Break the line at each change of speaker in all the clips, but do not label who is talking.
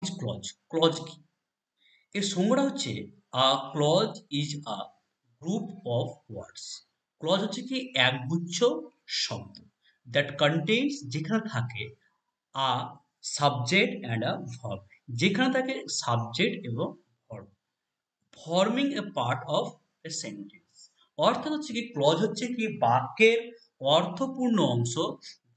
Is clause? Clause কি? এর সংজ্ঞাটা হচ্ছে a clause is a group of words. Clause হচ্ছে কি একগুচ্ছ শব্দ দ্যাট কন্টেইনস যেখানে থাকে a subject and a verb, যেখানে থাকে সাবজেক্ট এবং verb forming a part of a sentence. অর্থাৎ হচ্ছে কি ক্লজ হচ্ছে কি বাক্যের অর্থপূর্ণ অংশ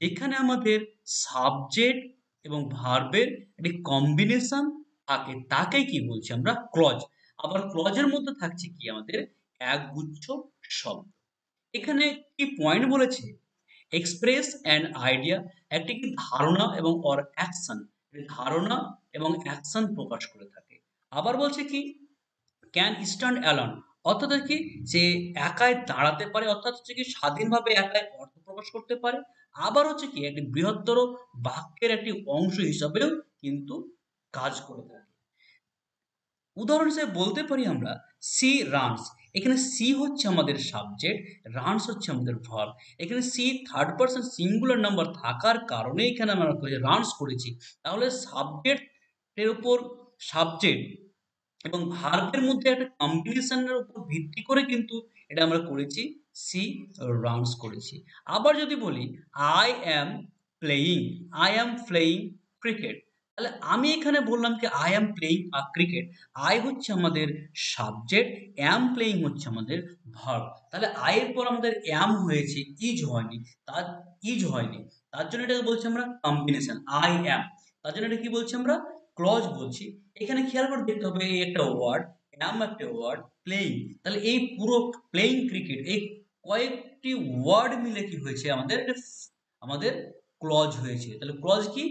যেখানে আমাদের সাবজেক্ট এবং ভার্বের একটি কম্বিনেশন থাকে তাকে কি বলছি আমরা ক্লজ। আবার ক্লজের মধ্যে থাকছে কি আমাদের একগুচ্ছ শব্দ। এখানে কি পয়েন্ট বলেছে? এক্সপ্রেস অ্যান আইডিয়া, একটি কি ধারণা এবং অর অ্যাকশন, ধারণা এবং অ্যাকশন প্রকাশ করে থাকে। আবার বলছে কি ক্যান স্ট্যান্ড অ্যালোন, অর্থাৎ হচ্ছে কি যে একাই দাঁড়াতে পারে, অর্থাৎ হচ্ছে কি স্বাধীনভাবে একাই অর্থ প্রকাশ করতে পারে। আবার হচ্ছে কি একটি বৃহত্তর বাক্যের একটি অংশ হিসাবেও কিন্তু কাজ করে থাকে। উদাহরণ হিসেবে বলতে পারি আমরা সি রানস। এখানে সি হচ্ছে আমাদের সাবজেক্ট, রানস হচ্ছে আমাদের ভার্ব। এখানে she third person singular number থাকার কারণে এখানে আমরা রানস করেছি। তাহলে সাবজেক্ট এর উপর সাবজেক্ট এবং ভার্বের মধ্যে একটা কম্বিনেশনের উপর ভিত্তি করে কিন্তু এটা আমরা করেছি, সি রানস করেছি। আবার যদি বলি I am playing, I am playing cricket, তাহলে আমি এখানে বললাম কি I am playing cricket. I হচ্ছে আমাদের সাবজেক্ট, অ্যাম প্লেয়িং হচ্ছে আমাদের ভার্ব। তাহলে আই এর পর আমাদের অ্যাম হয়েছে, ইজ হয়নি। তার ইজ হয়নি, তার জন্য এটাকে বলছি আমরা কম্বিনেশন আই অ্যাম। তার জন্য এটা কি বলছি আমরা ক্লজ বলছি। এখানে খেয়াল করে দেখতে হবে এই একটা ওয়ার্ড, অ্যাম একটা ওয়ার্ড, প্লেইং, তাহলে এই পুরো প্লেইং ক্রিকেট এই কয়েকটি ওয়ার্ড মিলে কি হয়েছে আমাদের আমাদের ক্লজ হয়েছে। তাহলে ক্লজ কি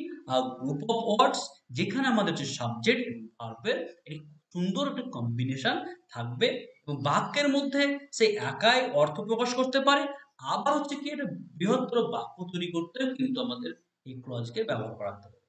গ্রুপ অফ ওয়ার্ডস যেখানে আমাদের যে সাবজেক্ট এবং ভার্বের একটি সুন্দর একটা কম্বিনেশন থাকবে এবং বাক্যের মধ্যে সে একাই অর্থ প্রকাশ করতে পারে। আবার হচ্ছে কি একটা বৃহত্তর বাক্য তৈরি করতেও কিন্তু আমাদের এই ক্লজকে ব্যবহার করা হতে পারে।